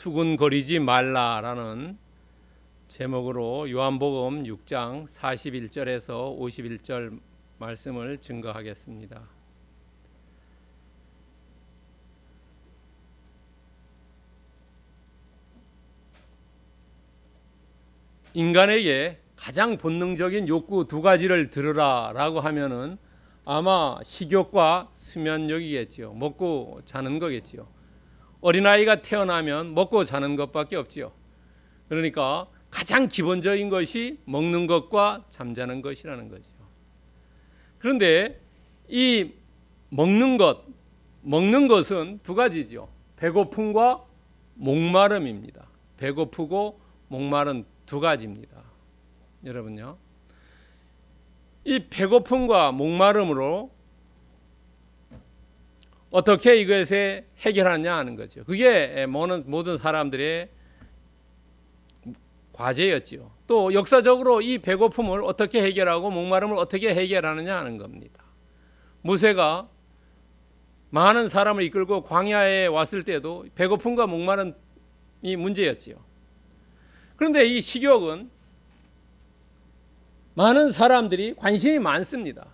수군거리지 말라라는 제목으로 요한복음 6장 41절에서 51절 말씀을 증거하겠습니다. 인간에게 가장 본능적인 욕구 두 가지를 들으라 라고 하면은 아마 식욕과 수면욕이겠지요. 먹고 자는 거겠지요. 어린아이가 태어나면 먹고 자는 것밖에 없지요. 그러니까 가장 기본적인 것이 먹는 것과 잠자는 것이라는 거죠. 그런데 이 먹는 것은 두 가지죠. 배고픔과 목마름입니다. 배고프고 목마른 두 가지입니다. 여러분요. 이 배고픔과 목마름으로 어떻게 이것에 해결하냐 하는 거죠. 그게 모든 사람들의 과제였지요. 또 역사적으로 이 배고픔을 어떻게 해결하고 목마름을 어떻게 해결하느냐 하는 겁니다. 모세가 많은 사람을 이끌고 광야에 왔을 때도 배고픔과 목마름이 문제였지요. 그런데 이 식욕은 많은 사람들이 관심이 많습니다.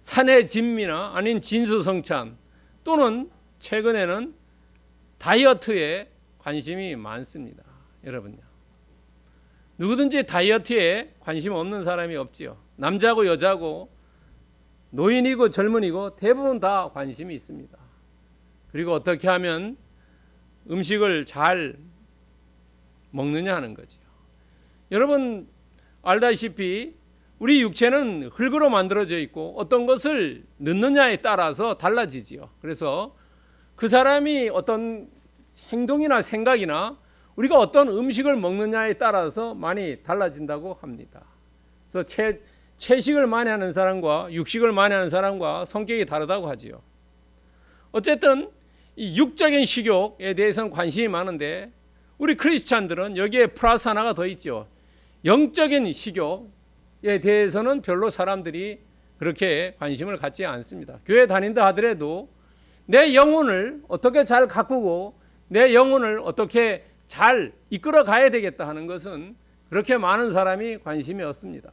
산의 진미나 아닌 진수성찬 또는 최근에는 다이어트에 관심이 많습니다. 여러분요. 누구든지 다이어트에 관심 없는 사람이 없지요. 남자고 여자고 노인이고 젊은이고 대부분 다 관심이 있습니다. 그리고 어떻게 하면 음식을 잘 먹느냐 하는 거죠. 여러분 알다시피 우리 육체는 흙으로 만들어져 있고 어떤 것을 넣느냐에 따라서 달라지지요. 그래서 그 사람이 어떤 행동이나 생각이나 우리가 어떤 음식을 먹느냐에 따라서 많이 달라진다고 합니다. 그래서 채식을 많이 하는 사람과 육식을 많이 하는 사람과 성격이 다르다고 하지요. 어쨌든 이 육적인 식욕에 대해서는 관심이 많은데 우리 크리스찬들은 여기에 플러스 하나가 더 있죠. 영적인 식욕에 대해서는 별로 사람들이 그렇게 관심을 갖지 않습니다. 교회 다닌다 하더라도 내 영혼을 어떻게 잘 가꾸고 내 영혼을 어떻게 잘 이끌어 가야 되겠다 하는 것은 그렇게 많은 사람이 관심이 없습니다.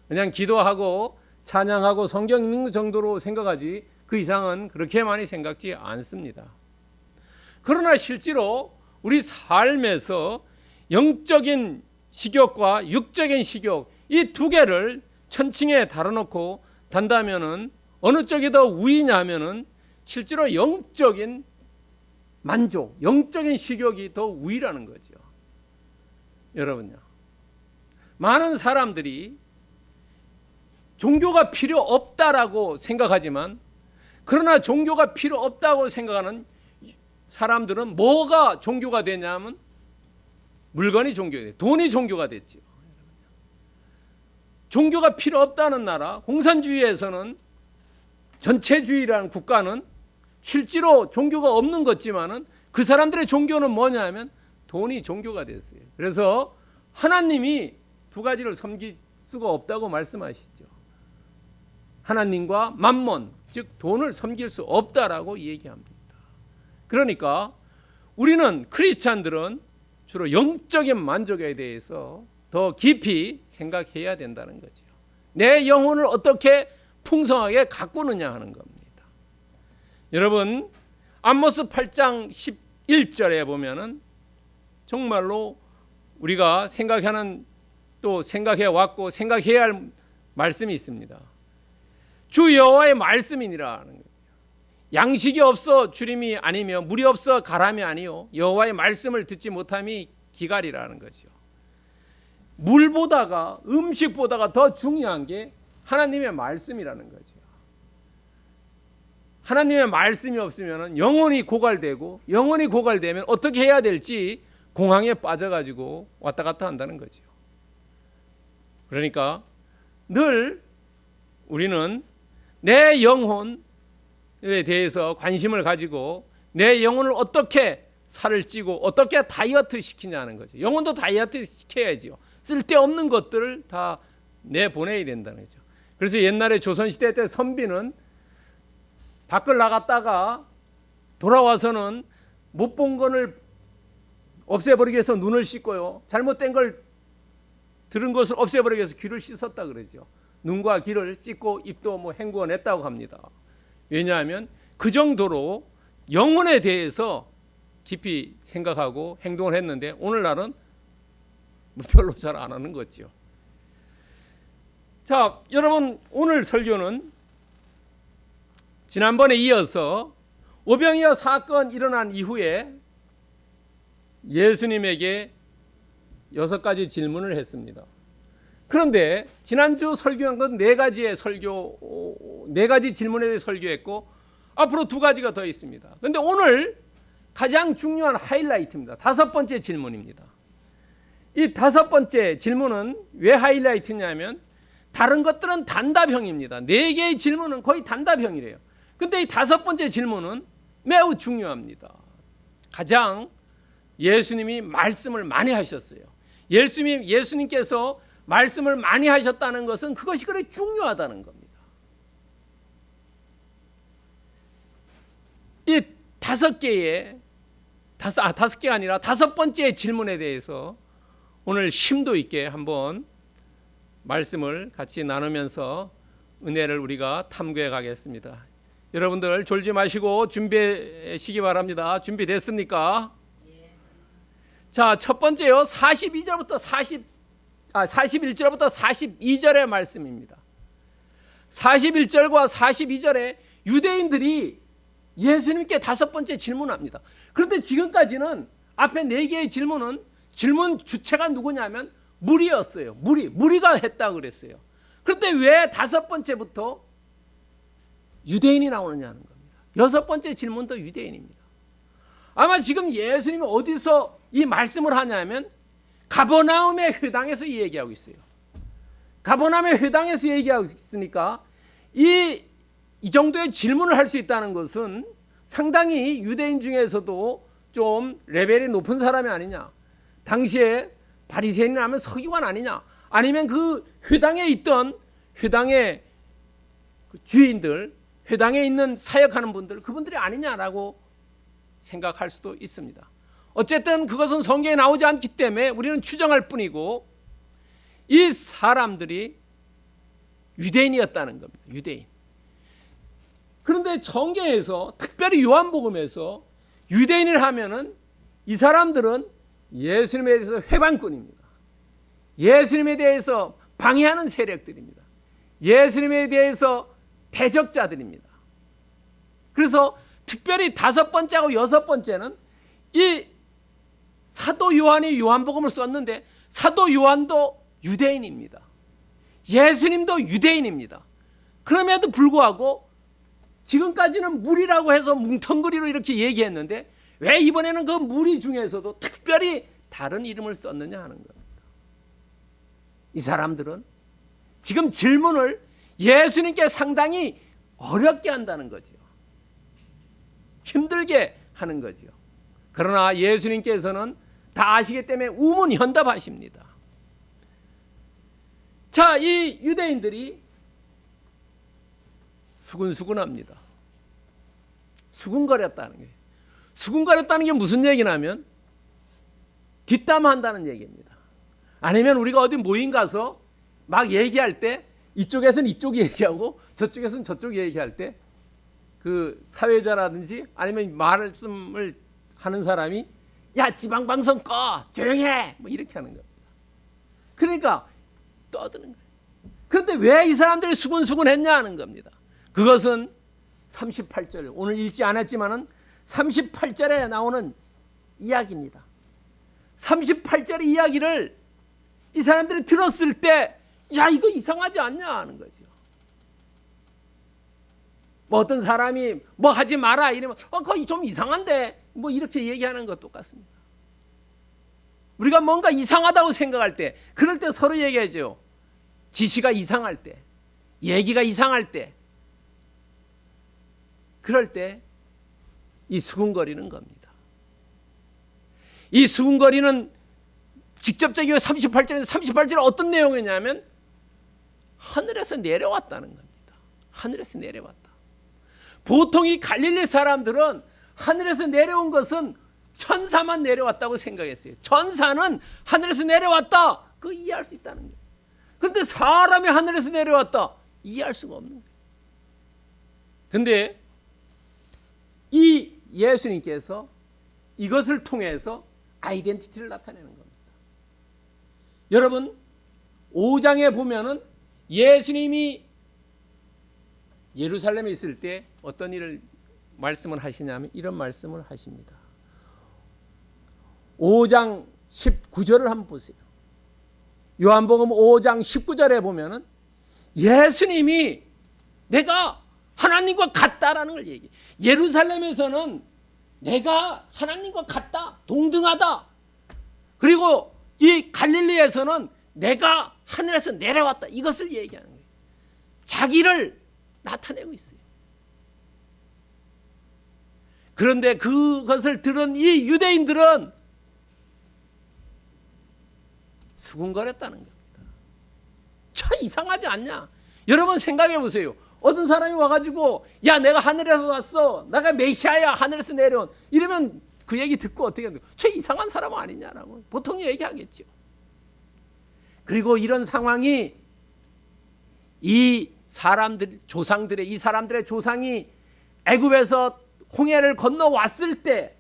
그냥 기도하고 찬양하고 성경 읽는 정도로 생각하지 그 이상은 그렇게 많이 생각지 않습니다. 그러나 실제로 우리 삶에서 영적인 식욕과 육적인 식욕 이 두 개를 천칭에 달아놓고 단다면은 어느 쪽이 더 우위냐 하면은 실제로 영적인 만족, 영적인 식욕이 더 우위라는 거죠. 여러분요. 많은 사람들이 종교가 필요 없다라고 생각하지만 그러나 종교가 필요 없다고 생각하는 사람들은 뭐가 종교가 되냐면 물건이 종교가 돼. 돈이 종교가 됐지요. 종교가 필요 없다는 나라, 공산주의에서는 전체주의라는 국가는 실제로 종교가 없는 것지만은 그 사람들의 종교는 뭐냐 하면 돈이 종교가 됐어요. 그래서 하나님이 두 가지를 섬길 수가 없다고 말씀하시죠. 하나님과 만몬, 즉 돈을 섬길 수 없다라고 얘기합니다. 그러니까 우리는 크리스찬들은 주로 영적인 만족에 대해서 더 깊이 생각해야 된다는 거죠. 내 영혼을 어떻게 풍성하게 가꾸느냐 하는 겁니다. 여러분 아모스 8장 11절에 보면은 정말로 우리가 생각하는 또 생각해 왔고 생각해야 할 말씀이 있습니다. 주 여호와의 말씀이니라 하는 거예요. 양식이 없어 주림이 아니며 물이 없어 가람이 아니요 여호와의 말씀을 듣지 못함이 기갈이라는 거죠. 물보다가 음식보다가 더 중요한 게 하나님의 말씀이라는 거죠. 하나님의 말씀이 없으면 영혼이 고갈되고 영혼이 고갈되면 어떻게 해야 될지 공황에 빠져가지고 왔다 갔다 한다는 거죠. 그러니까 늘 우리는 내 영혼에 대해서 관심을 가지고 내 영혼을 어떻게 살을 찌고 어떻게 다이어트 시키냐는 거죠. 영혼도 다이어트 시켜야지요. 쓸데없는 것들을 다 내보내야 된다는 거죠. 그래서 옛날에 조선시대 때 선비는 밖을 나갔다가 돌아와서는 못 본 거를 없애버리기 위해서 눈을 씻고요. 잘못된 걸 들은 것을 없애버리기 위해서 귀를 씻었다 그러죠. 눈과 귀를 씻고 입도 뭐 헹구어냈다고 합니다. 왜냐하면 그 정도로 영혼에 대해서 깊이 생각하고 행동을 했는데 오늘날은 별로 잘 안 하는 거죠. 자, 여러분 오늘 설교는 지난번에 이어서 오병이어 사건 일어난 이후에 예수님에게 6가지 질문을 했습니다. 그런데 지난주 설교한 건 4가지의 설교, 4가지 질문에 대해 설교했고 앞으로 2가지가 더 있습니다. 그런데 오늘 가장 중요한 하이라이트입니다. 5번째 질문입니다. 이 5번째 질문은 왜 하이라이트냐면 다른 것들은 단답형입니다. 4개의 질문은 거의 단답형이래요. 근데 이 5번째 질문은 매우 중요합니다. 가장 예수님이 말씀을 많이 하셨어요. 예수님께서 말씀을 많이 하셨다는 것은 그것이 그렇게 중요하다는 겁니다. 이 5개의 5개가 아니라 5번째 질문에 대해서 오늘 심도 있게 한번 말씀을 같이 나누면서 은혜를 우리가 탐구해 가겠습니다. 여러분들 졸지 마시고 준비하시기 바랍니다. 준비됐습니까? 자, 첫 번째요. 41절부터 42절의 말씀입니다. 41절과 42절에 유대인들이 예수님께 5번째 질문합니다. 그런데 지금까지는 앞에 4개의 질문 주체가 누구냐면 무리였어요. 무리가 했다고 그랬어요. 그런데 왜 5번째부터 유대인이 나오느냐는 겁니다. 6번째 질문도 유대인입니다. 아마 지금 예수님이 어디서 이 말씀을 하냐면 가버나움의 회당에서 얘기하고 있어요. 가버나움의 회당에서 얘기하고 있으니까 이 정도의 질문을 할 수 있다는 것은 상당히 유대인 중에서도 좀 레벨이 높은 사람이 아니냐. 당시에 바리새인이라면 서기관 아니냐. 아니면 그 회당에 있던 회당의 주인들, 회당에 있는 사역하는 분들, 그분들이 아니냐라고 생각할 수도 있습니다. 어쨌든 그것은 성경에 나오지 않기 때문에 우리는 추정할 뿐이고 이 사람들이 유대인이었다는 겁니다. 유대인. 그런데 성경에서 특별히 요한복음에서 유대인을 하면은 이 사람들은 예수님에 대해서 회방꾼입니다. 예수님에 대해서 방해하는 세력들입니다. 예수님에 대해서 대적자들입니다. 그래서 특별히 5번째하고 6번째는 이 사도 요한이 요한복음을 썼는데 사도 요한도 유대인입니다. 예수님도 유대인입니다. 그럼에도 불구하고 지금까지는 무리라고 해서 뭉텅그리로 이렇게 얘기했는데 왜 이번에는 그 무리 중에서도 특별히 다른 이름을 썼느냐 하는 겁니다. 이 사람들은 지금 질문을 예수님께 상당히 어렵게 한다는 거죠. 힘들게 하는 거죠. 그러나 예수님께서는 다 아시기 때문에 우문현답하십니다. 자, 이 유대인들이 수근수근합니다. 수근거렸다는 게. 수근거렸다는 게 무슨 얘기냐면 뒷담화한다는 얘기입니다. 아니면 우리가 어디 모임 가서 막 얘기할 때 이쪽에서는 이쪽 얘기하고 저쪽에서는 저쪽 얘기할 때 그 사회자라든지 아니면 말씀을 하는 사람이 야 지방방송 꺼 조용해 뭐 이렇게 하는 겁니다. 그러니까 떠드는 거예요. 그런데 왜 이 사람들이 수근수근했냐 하는 겁니다. 그것은 38절 오늘 읽지 않았지만은 38절에 나오는 이야기입니다. 38절의 이야기를 이 사람들이 들었을 때 야 이거 이상하지 않냐 하는 거죠. 뭐 어떤 사람이 뭐 하지 마라 이러면 그거 좀 이상한데 뭐 이렇게 얘기하는 것 똑같습니다. 우리가 뭔가 이상하다고 생각할 때 그럴 때 서로 얘기하죠. 지시가 이상할 때 얘기가 이상할 때 그럴 때 이 수군거리는 겁니다. 이 수군거리는 직접적이고 38절은 어떤 내용이냐면 하늘에서 내려왔다는 겁니다. 하늘에서 내려왔다. 보통 이 갈릴리 사람들은 하늘에서 내려온 것은 천사만 내려왔다고 생각했어요. 천사는 하늘에서 내려왔다, 그거 이해할 수 있다는 거예요. 그런데 사람이 하늘에서 내려왔다, 이해할 수가 없는 거예요. 그런데 이 예수님께서 이것을 통해서 아이덴티티를 나타내는 겁니다. 여러분 5장에 보면은 예수님이 예루살렘에 있을 때 어떤 일을 말씀을 하시냐면 이런 말씀을 하십니다. 5장 19절을 한번 보세요. 요한복음 5장 19절에 보면은 예수님이 내가 하나님과 같다라는 걸 얘기해요. 예루살렘에서는 내가 하나님과 같다, 동등하다. 그리고 이 갈릴리에서는 내가 하늘에서 내려왔다, 이것을 얘기하는 거예요. 자기를 나타내고 있어요. 그런데 그것을 들은 이 유대인들은 수군거렸다는 겁니다. 참 이상하지 않냐? 여러분 생각해 보세요. 어떤 사람이 와가지고 야 내가 하늘에서 왔어, 내가 메시아야, 하늘에서 내려온, 이러면 그 얘기 듣고 어떻게 해요? 저 이상한 사람 아니냐라고 보통 얘기하겠죠. 그리고 이런 상황이 이 사람들 조상들의 이 사람들의 조상이 애굽에서 홍해를 건너왔을 때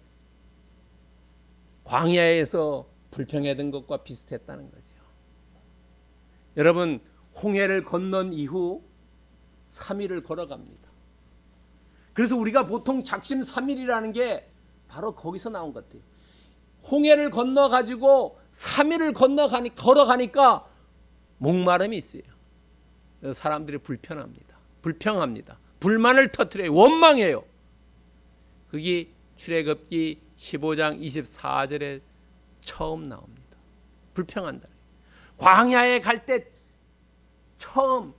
광야에서 불평했던 것과 비슷했다는 거죠. 여러분 홍해를 건넌 이후 3일을 걸어갑니다. 그래서 우리가 보통 작심 3일이라는 게 바로 거기서 나온 것 같아요. 홍해를 건너가지고 3일을 걸어가니까 목마름이 있어요. 사람들이 불평합니다. 불만을 터뜨려요. 원망해요. 그게 출애굽기 15장 24절에 처음 나옵니다. 불평한다. 광야에 갈 때 처음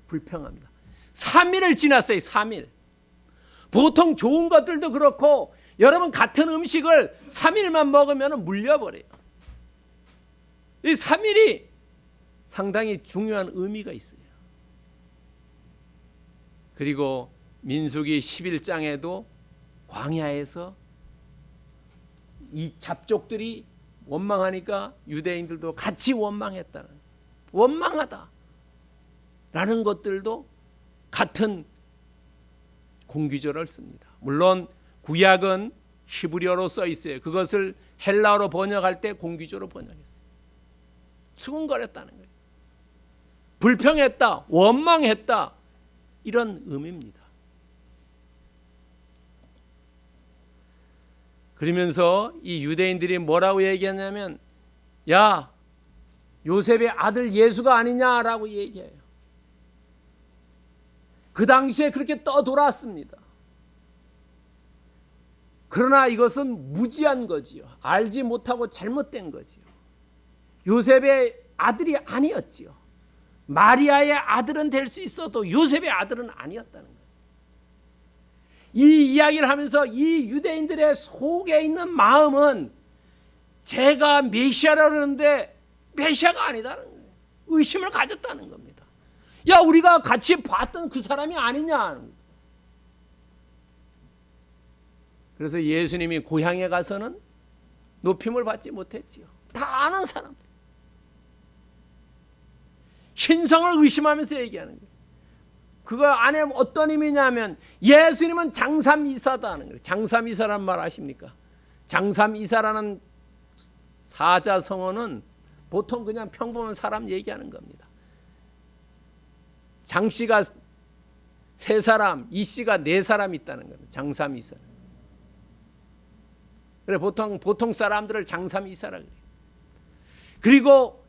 불평합니다. 3일을 지났어요. 3일. 보통 좋은 것들도 그렇고 여러분 같은 음식을 3일만 먹으면 물려버려요. 이 3일이 상당히 중요한 의미가 있어요. 그리고 민수기 11장에도 광야에서 이 잡족들이 원망하니까 유대인들도 같이 원망했다는, 원망하다 라는 것들도 같은 공기조를 씁니다. 물론 구약은 히브리어로 써 있어요. 그것을 헬라어로 번역할 때 공기조로 번역했어요. 수군거렸다는 거예요. 불평했다, 원망했다, 이런 의미입니다. 그러면서 이 유대인들이 뭐라고 얘기했냐면 야 요셉의 아들 예수가 아니냐라고 얘기해요. 그 당시에 그렇게 떠돌았습니다. 그러나 이것은 무지한 거지요. 알지 못하고 잘못된 거지요. 요셉의 아들이 아니었지요. 마리아의 아들은 될 수 있어도 요셉의 아들은 아니었다는 거예요. 이 이야기를 하면서 이 유대인들의 속에 있는 마음은 제가 메시아라고 그러는데 메시아가 아니다는 거예요. 의심을 가졌다는 겁니다. 야 우리가 같이 봤던 그 사람이 아니냐. 그래서 예수님이 고향에 가서는 높임을 받지 못했지요. 다 아는 사람들. 신성을 의심하면서 얘기하는 거예요. 그거 안에 어떤 의미냐면 예수님은 장삼이사다는 거예요. 장삼이사란 말 아십니까? 장삼이사라는 사자성어는 보통 그냥 평범한 사람 얘기하는 겁니다. 장씨가 3사람, 이씨가 4사람 있다는 겁니다. 장삼이사. 그래 보통 사람들을 장삼이사라고 해요. 그리고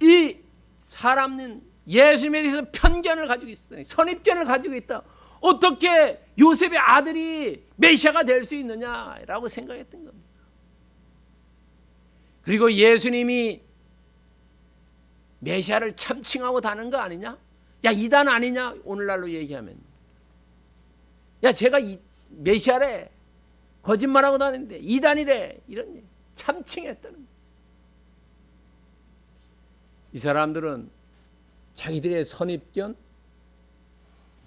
이 사람은 예수님에 대해서 편견을 가지고 있어요. 선입견을 가지고 있다. 어떻게 요셉의 아들이 메시아가 될 수 있느냐라고 생각했던 겁니다. 그리고 예수님이 메시아를 참칭하고 다는 거 아니냐? 야 이단 아니냐? 오늘날로 얘기하면 야 제가 메시아래, 거짓말하고 다니는데 이단이래, 이런 얘기 참칭했다는 거예요. 이 사람들은 자기들의 선입견,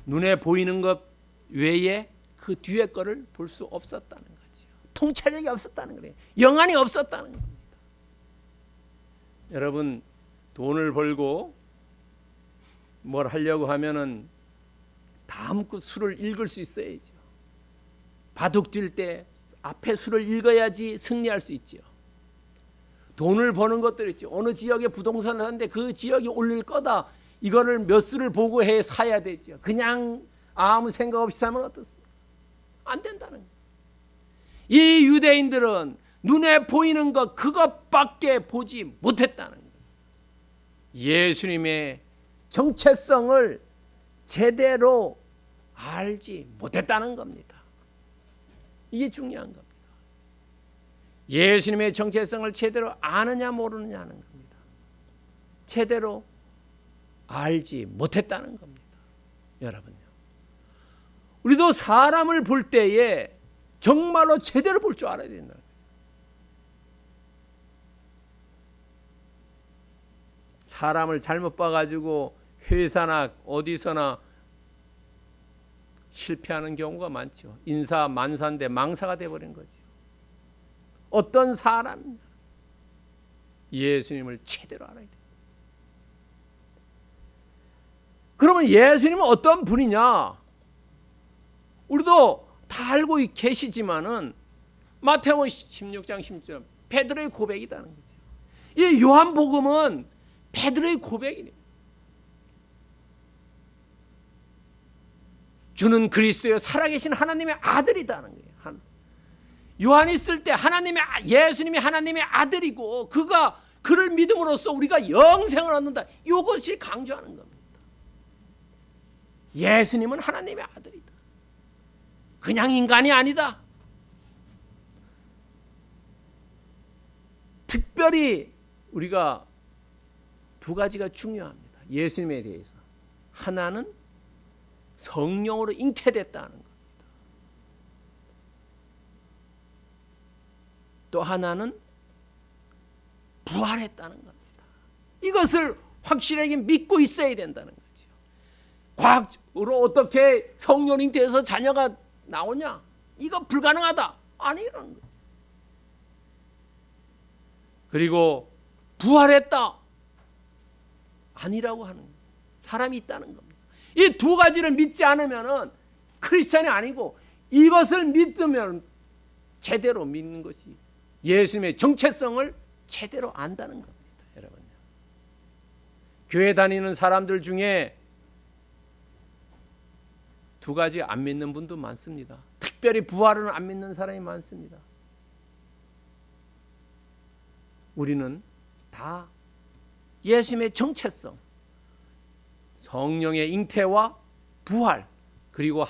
눈에 보이는 것 외에 그 뒤에 거를 볼 수 없었다는 거죠. 통찰력이 없었다는 거예요. 영안이 없었다는 겁니다. 여러분, 돈을 벌고 뭘 하려고 하면은 다음껏 수를 읽을 수 있어야죠. 바둑 뛸 때 앞에 수를 읽어야지 승리할 수 있지요. 돈을 버는 것도 있죠. 어느 지역에 부동산을 사는데 그 지역이 올릴 거다. 이거를 몇 수를 보고 해 사야 되죠. 그냥 아무 생각 없이 사면 어떻습니까? 안 된다는 거예요. 이 유대인들은 눈에 보이는 것 그것밖에 보지 못했다는 거예요. 예수님의 정체성을 제대로 알지 못했다는 겁니다. 이게 중요한 겁니다. 예수님의 정체성을 제대로 아느냐 모르느냐는 겁니다. 제대로 알지 못했다는 겁니다. 여러분요. 우리도 사람을 볼 때에 정말로 제대로 볼 줄 알아야 된다. 사람을 잘못 봐가지고 회사나 어디서나 실패하는 경우가 많죠. 인사 만사인데 망사가 돼버린 거죠. 어떤 사람 예수님을 제대로 알아야 돼요. 그러면 예수님은 어떤 분이냐? 우리도 다 알고 계시지만은 마태복음 16장 10절 베드로의 고백이라는 거죠. 이 요한복음은 베드로의 고백이에요. 주는 그리스도요 살아계신 하나님의 아들이다는 거예요. 요한이 쓸 때 예수님이 하나님의 아들이고 그를 믿음으로써 우리가 영생을 얻는다. 이것이 강조하는 겁니다. 예수님은 하나님의 아들이다. 그냥 인간이 아니다. 특별히 우리가 두 가지가 중요합니다. 예수님에 대해서. 하나는 성령으로 잉태됐다는 겁니다. 또 하나는 부활했다는 겁니다. 이것을 확실하게 믿고 있어야 된다는 거죠. 과학으로 어떻게 성령 잉태해서 자녀가 나오냐? 이거 불가능하다. 아니라는 거예요. 그리고 부활했다. 아니라고 하는 거예요. 사람이 있다는 겁니다. 이 두 가지를 믿지 않으면 크리스찬이 아니고 이것을 믿으면 제대로 믿는 것이 예수님의 정체성을 제대로 안다는 겁니다. 여러분, 교회 다니는 사람들 중에 두 가지 안 믿는 분도 많습니다. 특별히 부활은 안 믿는 사람이 많습니다. 우리는 다 예수님의 정체성, 성령의 잉태와 부활, 그리고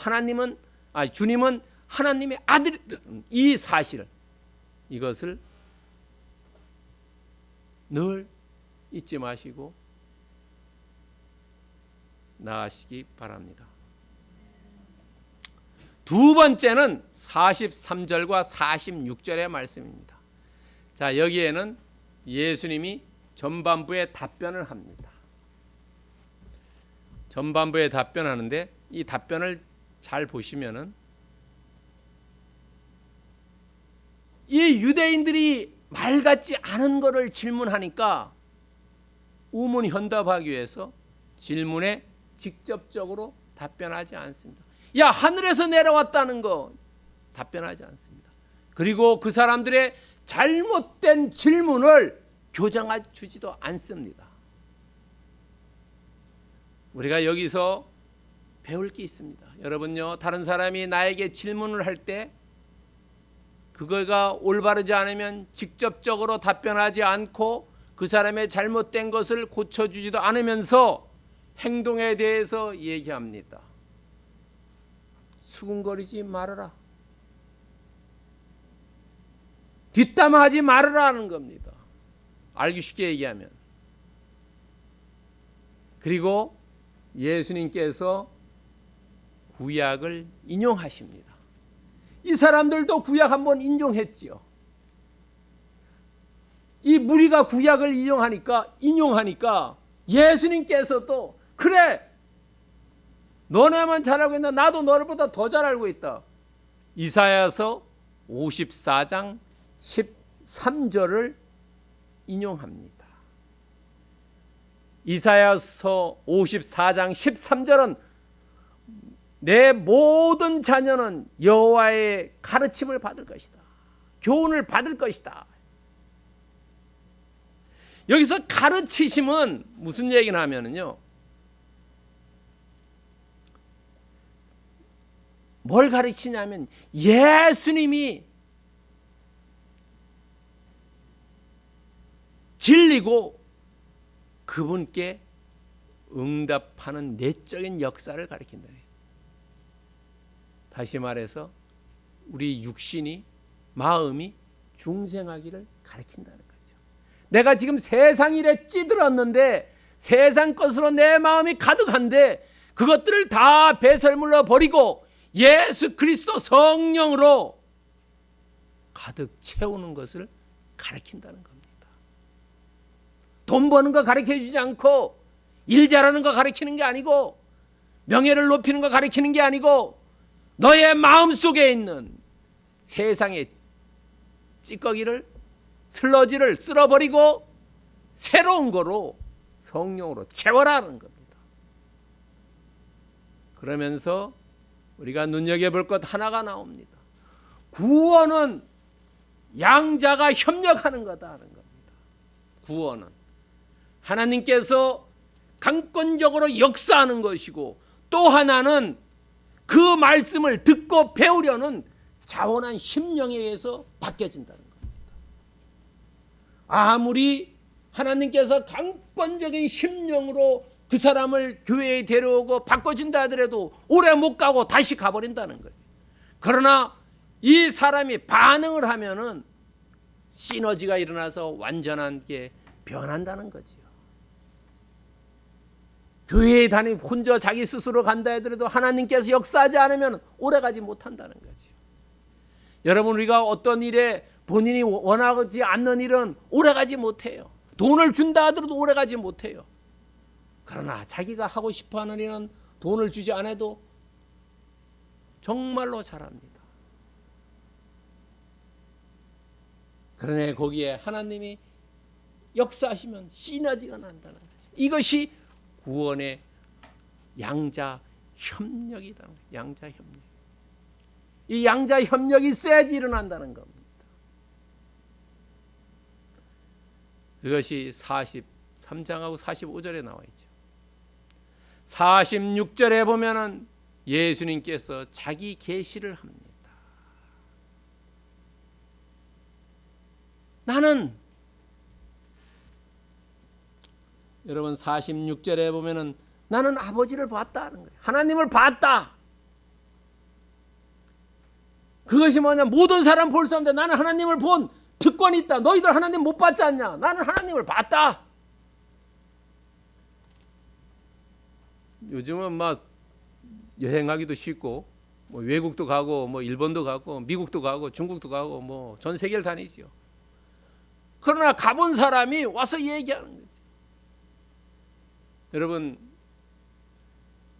주님은 하나님의 아들, 이 사실, 이것을 늘 잊지 마시고 나아가시기 바랍니다. 두 번째는 43절과 46절의 말씀입니다. 자, 여기에는 예수님이 전반부에 답변을 합니다. 전반부에 답변하는데 이 답변을 잘 보시면은 이 유대인들이 말 같지 않은 것을 질문하니까 우문현답하기 위해서 질문에 직접적으로 답변하지 않습니다. 야, 하늘에서 내려왔다는 거 답변하지 않습니다. 그리고 그 사람들의 잘못된 질문을 교정해 주지도 않습니다. 우리가 여기서 배울 게 있습니다. 여러분요, 다른 사람이 나에게 질문을 할 때 그거가 올바르지 않으면 직접적으로 답변하지 않고 그 사람의 잘못된 것을 고쳐주지도 않으면서 행동에 대해서 얘기합니다. 수군거리지 말아라. 뒷담화하지 말아라는 겁니다. 알기 쉽게 얘기하면. 그리고 예수님께서 구약을 인용하십니다. 이 사람들도 구약 한번 인용했지요. 이 무리가 구약을 인용하니까 예수님께서도 그래, 너네만 잘 알고 있나? 나도 너를보다 더 잘 알고 있다. 이사야서 54장 13절을 인용합니다. 이사야서 54장 13절은 내 모든 자녀는 여호와의 가르침을 받을 것이다. 교훈을 받을 것이다. 여기서 가르치심은 무슨 얘기를 하면은요, 뭘 가르치냐면 예수님이 진리고 그분께 응답하는 내적인 역사를 가르친다. 다시 말해서 우리 육신이, 마음이 중생하기를 가르친다는 거죠. 내가 지금 세상 일에 찌들었는데 세상 것으로 내 마음이 가득한데 그것들을 다 배설물로 버리고 예수 그리스도 성령으로 가득 채우는 것을 가르친다는 겁니다. 돈 버는 거 가르쳐주지 않고 일 잘하는 거 가르치는 게 아니고 명예를 높이는 거 가르치는 게 아니고 너의 마음속에 있는 세상의 찌꺼기를, 슬러지를 쓸어버리고 새로운 거로 성령으로 채워라는 겁니다. 그러면서 우리가 눈여겨볼 것 하나가 나옵니다. 구원은 양자가 협력하는 거다 하는 겁니다. 구원은 하나님께서 강권적으로 역사하는 것이고, 또 하나는 그 말씀을 듣고 배우려는 자원한 심령에 의해서 바뀌어진다는 겁니다. 아무리 하나님께서 강권적인 심령으로 그 사람을 교회에 데려오고 바꿔준다 하더라도 오래 못 가고 다시 가버린다는 거예요. 그러나 이 사람이 반응을 하면은 시너지가 일어나서 완전하게 변한다는 거지요. 교회에 다니고 혼자 자기 스스로 간다 하더라도 하나님께서 역사하지 않으면 오래 가지 못한다는 거지요. 여러분, 우리가 어떤 일에 본인이 원하지 않는 일은 오래 가지 못해요. 돈을 준다 하더라도 오래 가지 못해요. 그러나 자기가 하고 싶어하는 일은 돈을 주지 않아도 정말로 잘합니다. 그러나 거기에 하나님이 역사하시면 시너지가 난다는 거죠. 이것이 구원의 양자 협력이다. 양자 협력. 이 양자 협력이 있어야지 일어난다는 겁니다. 그것이 43장하고 45절에 나와 있죠. 46절에 보면은 예수님께서 자기 계시를 합니다. 나는, 여러분 46절에 보면은 나는 아버지를 봤다는 거예요. 하나님을 봤다. 그것이 뭐냐? 모든 사람 볼 수 없는데 나는 하나님을 본 특권이 있다. 너희들 하나님 못 봤지 않냐? 나는 하나님을 봤다. 요즘은 막 여행하기도 쉽고 뭐 외국도 가고 뭐 일본도 가고 미국도 가고 중국도 가고 뭐 전 세계를 다니지요. 그러나 가본 사람이 와서 얘기하는 거죠. 여러분,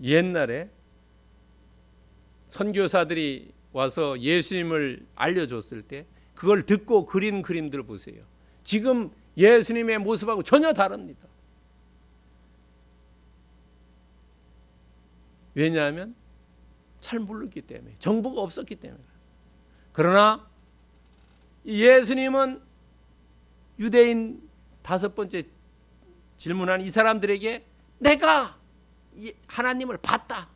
옛날에 선교사들이 와서 예수님을 알려줬을 때 그걸 듣고 그린 그림들 보세요. 지금 예수님의 모습하고 전혀 다릅니다. 왜냐하면 잘 모르기 때문에, 정보가 없었기 때문에. 그러나 예수님은 유대인 5번째 질문한 이 사람들에게 내가 하나님을 봤다.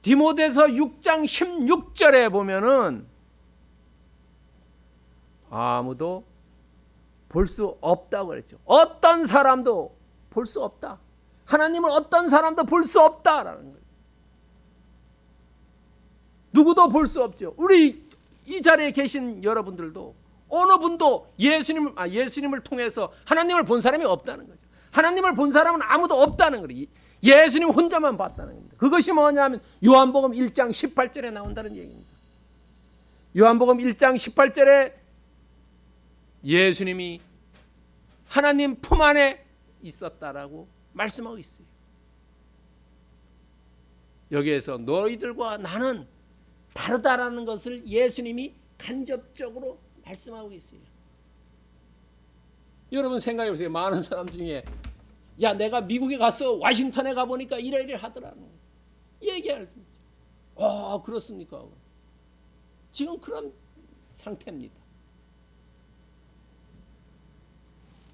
디모데서 6장 16절에 보면은 아무도 볼 수 없다고 그랬죠. 어떤 사람도 볼 수 없다. 하나님을 어떤 사람도 볼 수 없다라는 거예요. 누구도 볼 수 없죠. 우리 이 자리에 계신 여러분들도 어느 분도 예수님을 통해서 하나님을 본 사람이 없다는 거죠. 하나님을 본 사람은 아무도 없다는 거예요. 예수님 혼자만 봤다는 겁니다. 그것이 뭐냐면 요한복음 1장 18절에 나온다는 얘기입니다. 요한복음 1장 18절에 예수님이 하나님 품 안에 있었다라고 말씀하고 있어요. 여기에서 너희들과 나는 다르다라는 것을 예수님이 간접적으로 말씀하고 있어요. 여러분 생각해 보세요. 많은 사람 중에 야 내가 미국에 가서 와싱턴에 가보니까 이래 하더라는 얘기할 수 있죠. 그렇습니까? 지금 그런 상태입니다.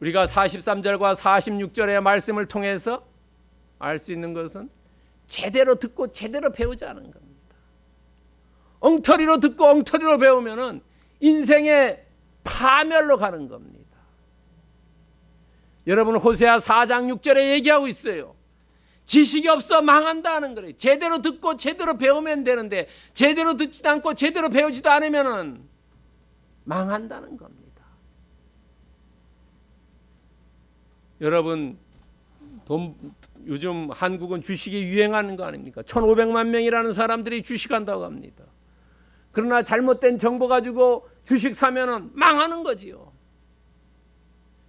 우리가 43절과 46절의 말씀을 통해서 알 수 있는 것은 제대로 듣고 제대로 배우지 않은 겁니다. 엉터리로 듣고 엉터리로 배우면은 인생의 파멸로 가는 겁니다. 여러분 호세아 4장 6절에 얘기하고 있어요. 지식이 없어 망한다는 거예요. 제대로 듣고 제대로 배우면 되는데 제대로 듣지도 않고 제대로 배우지도 않으면은 망한다는 겁니다. 여러분 요즘 한국은 주식이 유행하는 거 아닙니까? 1,500만 명이라는 사람들이 주식한다고 합니다. 그러나 잘못된 정보 가지고 주식 사면은 망하는 거지요.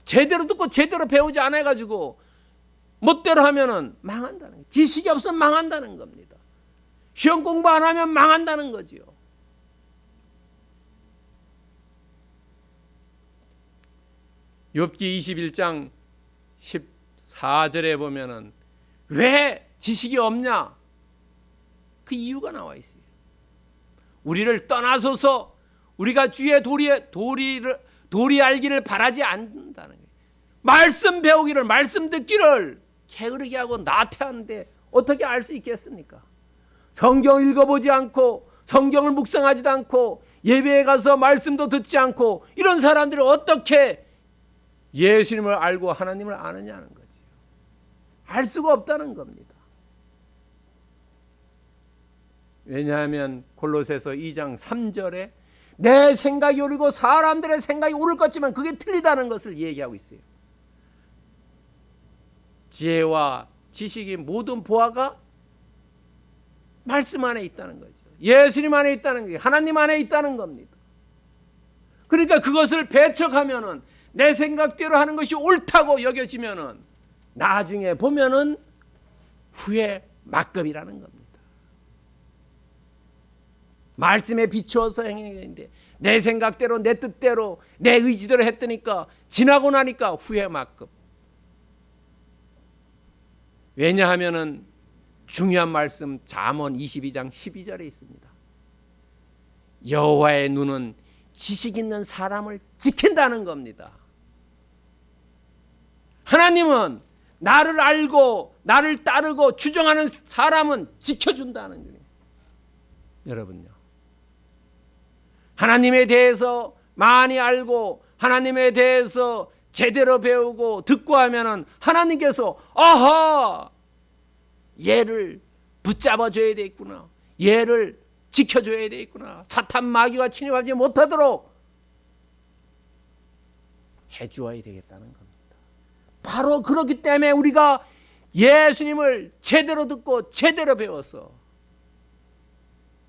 제대로 듣고 제대로 배우지 않아 가지고 멋대로 하면은 망한다는 거예요. 지식이 없으면 망한다는 겁니다. 시험 공부 안 하면 망한다는 거지요. 욥기 21장 14절에 보면은 왜 지식이 없냐? 그 이유가 나와 있어요. 우리를 떠나소서 우리가 주의 도리 알기를 바라지 않는다는 거예요. 말씀 배우기를 말씀 듣기를 게으르게 하고 나태하는데 어떻게 알 수 있겠습니까? 성경을 읽어보지 않고 성경을 묵상하지도 않고 예배에 가서 말씀도 듣지 않고 이런 사람들이 어떻게 예수님을 알고 하나님을 아느냐는 거지요. 알 수가 없다는 겁니다. 왜냐하면 골로새서 2장 3절에 내 생각이 옳고 사람들의 생각이 옳을 것 같지만 그게 틀리다는 것을 얘기하고 있어요. 지혜와 지식이 모든 보화가 말씀 안에 있다는 거죠. 예수님 안에 있다는 거예요. 하나님 안에 있다는 겁니다. 그러니까 그것을 배척하면은 내 생각대로 하는 것이 옳다고 여겨지면은 나중에 보면은 후회 막급이라는 겁니다. 말씀에 비추어서 행했는데 내 생각대로 내 뜻대로 내 의지대로 했더니까 지나고 나니까 후회 막급. 왜냐하면은 중요한 말씀 잠언 22장 12절에 있습니다. 여호와의 눈은 지식 있는 사람을 지킨다는 겁니다. 하나님은 나를 알고 나를 따르고 추종하는 사람은 지켜준다는 거예요. 여러분요. 하나님에 대해서 많이 알고 하나님에 대해서 제대로 배우고 듣고 하면은 하나님께서 아하 얘를 붙잡아 줘야 되겠구나. 얘를 지켜줘야 되겠구나. 사탄 마귀가 침입하지 못하도록 해주어야 되겠다는 겁니다. 바로 그렇기 때문에 우리가 예수님을 제대로 듣고 제대로 배워서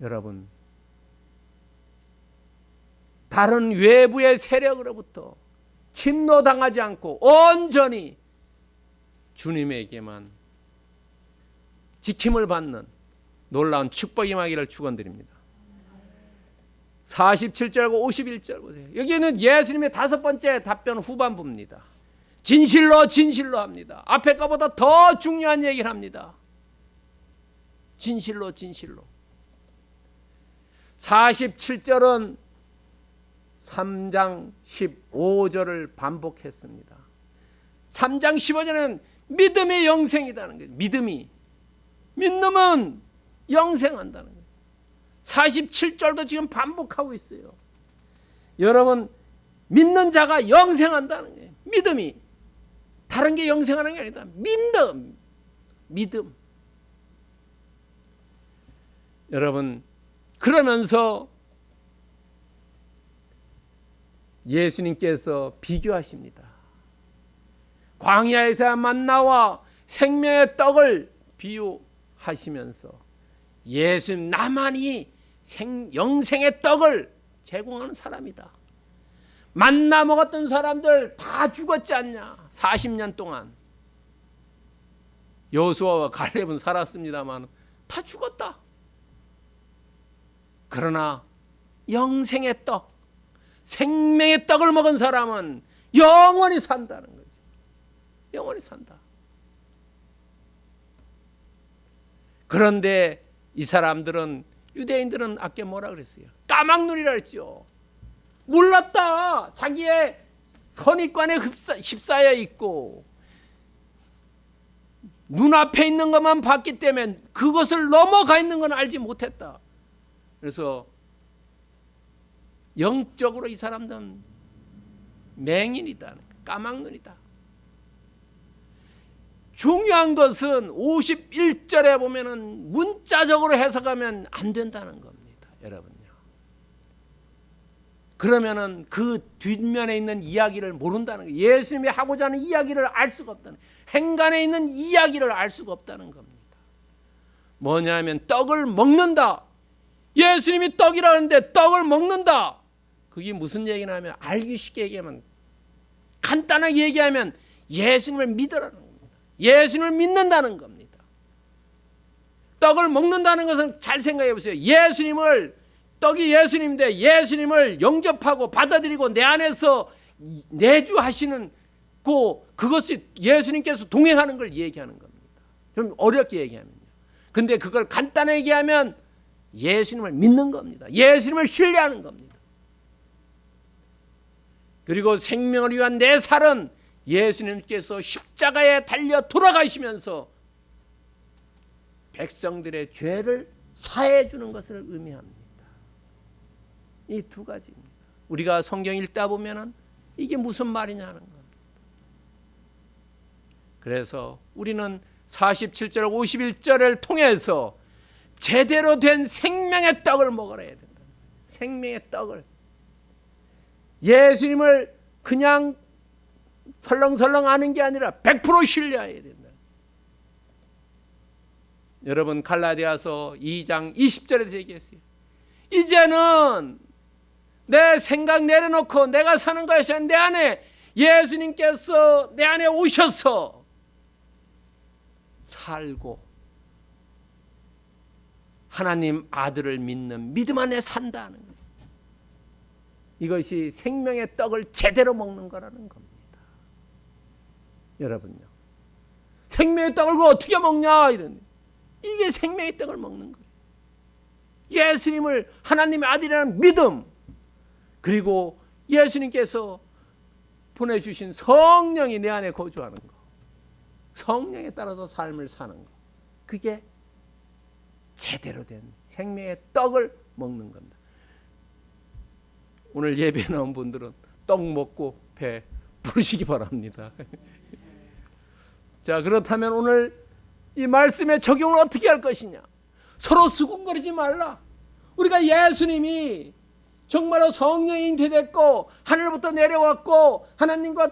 여러분 다른 외부의 세력으로부터 침노당하지 않고 온전히 주님에게만 지킴을 받는 놀라운 축복이 임하기를 축원드립니다. 47절과 51절 보세요. 여기는 예수님의 다섯 번째 답변 후반부입니다. 진실로 진실로 합니다. 앞에 거보다 더 중요한 얘기를 합니다. 진실로 진실로. 47절은 3장 15절을 반복했습니다. 3장 15절은 믿음의 영생이라는 거예요. 믿음이. 믿음은 영생한다는 거예요. 47절도 지금 반복하고 있어요. 여러분 믿는 자가 영생한다는 거예요. 믿음이. 다른 게 영생하는 게 아니다. 믿음. 여러분 그러면서 예수님께서 비교하십니다. 광야에서 만나와 생명의 떡을 비유하시면서 예수님 나만이 영생의 떡을 제공하는 사람이다. 만나 먹었던 사람들 다 죽었지 않냐. 40년 동안 여호수아와 갈렙은 살았습니다만 다 죽었다. 그러나 영생의 떡, 생명의 떡을 먹은 사람은 영원히 산다는 거죠. 영원히 산다. 그런데 이 사람들은, 유대인들은 아까 뭐라 그랬어요? 까막눈이라 했죠. 몰랐다. 자기의 선입관에 휩싸여 있고 눈앞에 있는 것만 봤기 때문에 그것을 넘어가 있는 건 알지 못했다. 그래서 영적으로 이 사람들은 맹인이다. 까막눈이다. 중요한 것은 51절에 보면은 문자적으로 해석하면 안 된다는 겁니다. 여러분요. 그러면은 그 뒷면에 있는 이야기를 모른다는 거예요. 예수님이 하고자 하는 이야기를 알 수가 없다는 거예요. 행간에 있는 이야기를 알 수가 없다는 겁니다. 뭐냐면 떡을 먹는다. 예수님이 떡이라는데 떡을 먹는다. 그게 무슨 얘기냐 하면, 알기 쉽게 얘기하면, 간단하게 얘기하면 예수님을 믿으라는 겁니다. 예수님을 믿는다는 겁니다. 떡을 먹는다는 것은 잘 생각해 보세요. 떡이 예수님인데 예수님을 영접하고 받아들이고 내 안에서 내주하시는 그것이 예수님께서 동행하는 걸 얘기하는 겁니다. 좀 어렵게 얘기하면요. 근데 그걸 간단하게 얘기하면 예수님을 믿는 겁니다. 예수님을 신뢰하는 겁니다. 그리고 생명을 위한 내 살은 예수님께서 십자가에 달려 돌아가시면서 백성들의 죄를 사해 주는 것을 의미합니다. 이 두 가지입니다. 우리가 성경 읽다 보면은 이게 무슨 말이냐 하는 겁니다. 그래서 우리는 47절 51절을 통해서 제대로 된 생명의 떡을 먹어야 된다. 생명의 떡을. 예수님을 그냥 설렁설렁 아는 게 아니라 100% 신뢰해야 된다. 여러분, 갈라디아서 2장 20절에서 얘기했어요. 이제는 내 생각 내려놓고 내가 사는 것이 아니라 내 안에 예수님께서 내 안에 오셔서 살고 하나님 아들을 믿는 믿음 안에 산다는 거예요. 이것이 생명의 떡을 제대로 먹는 거라는 겁니다. 여러분요, 생명의 떡을 어떻게 먹냐 이런, 이게 생명의 떡을 먹는 거예요. 예수님을 하나님의 아들이라는 믿음, 그리고 예수님께서 보내주신 성령이 내 안에 거주하는 거, 성령에 따라서 삶을 사는 거, 그게 제대로 된 생명의 떡을 먹는 겁니다. 오늘 예배 나온 분들은 떡 먹고 배 부르시기 바랍니다. 자, 그렇다면 오늘 이 말씀의 적용을 어떻게 할 것이냐? 서로 수군거리지 말라. 우리가 예수님이 정말로 성령이 잉태됐고 하늘부터 내려왔고 하나님과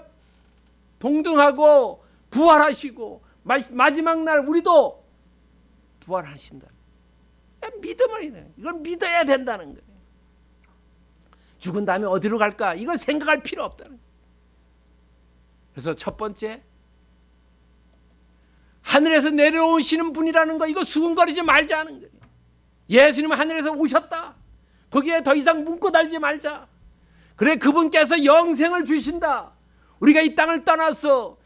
동등하고 부활하시고 마지막 날 우리도 부활하신다. 믿음을, 이걸 믿어야 된다는 거예요. 죽은 다음에 어디로 갈까? 이걸 생각할 필요 없다는 거예요. 그래서 첫 번째, 하늘에서 내려오시는 분이라는 거, 이거 수군거리지 말자는 거예요. 예수님은 하늘에서 오셨다. 거기에 더 이상 뭉고 달지 말자. 그래, 그분께서 영생을 주신다. 우리가 이 땅을 떠나서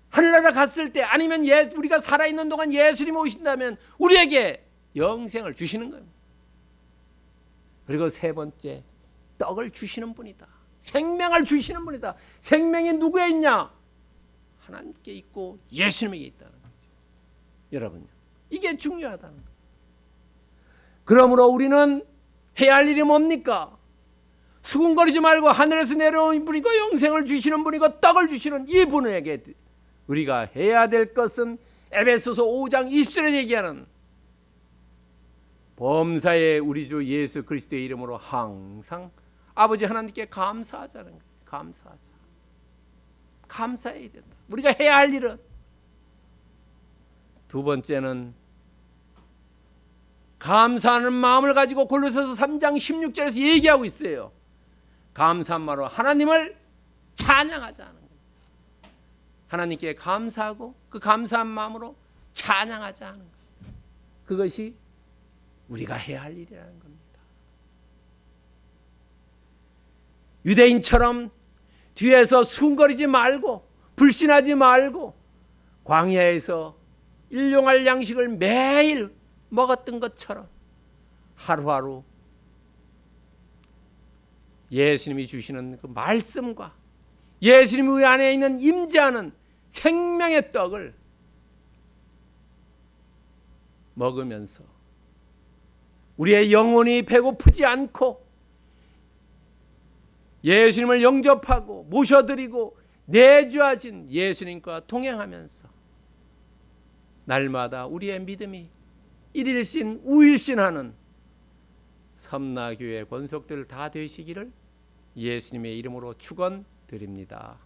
하늘나라 갔을 때, 아니면 우리가 살아있는 동안 예수님이 오신다면 우리에게 영생을 주시는 거예요. 그리고 세 번째, 떡을 주시는 분이다. 생명을 주시는 분이다. 생명이 누구에 있냐? 하나님께 있고 예수님에게 있다는 거죠. 여러분요, 이게 중요하다는 거예요. 그러므로 우리는 해야 할 일이 뭡니까? 수군거리지 말고 하늘에서 내려온 분이고 영생을 주시는 분이고 떡을 주시는 이 분에게 우리가 해야 될 것은 에베소서 5장 20절에 얘기하는 범사에 우리 주 예수 그리스도의 이름으로 항상 아버지 하나님께 감사하자는 거예요. 감사하자. 감사해야 된다. 우리가 해야 할 일은. 두 번째는 감사하는 마음을 가지고 골로새서 3장 16절에서 얘기하고 있어요. 감사한 마음으로 하나님을 찬양하자는 거예요. 하나님께 감사하고 그 감사한 마음으로 찬양하자는 거예요. 그것이 우리가 해야 할 일이라는 겁니다. 유대인처럼 뒤에서 숨거리지 말고 불신하지 말고 광야에서 일용할 양식을 매일 먹었던 것처럼 하루하루 예수님이 주시는 그 말씀과 예수님 우리 안에 있는 임재하는 생명의 떡을 먹으면서 우리의 영혼이 배고프지 않고 예수님을 영접하고 모셔드리고 내주하신 예수님과 동행하면서 날마다 우리의 믿음이 일일신 우일신하는 섬나교회 권속들 다 되시기를 예수님의 이름으로 축원드립니다.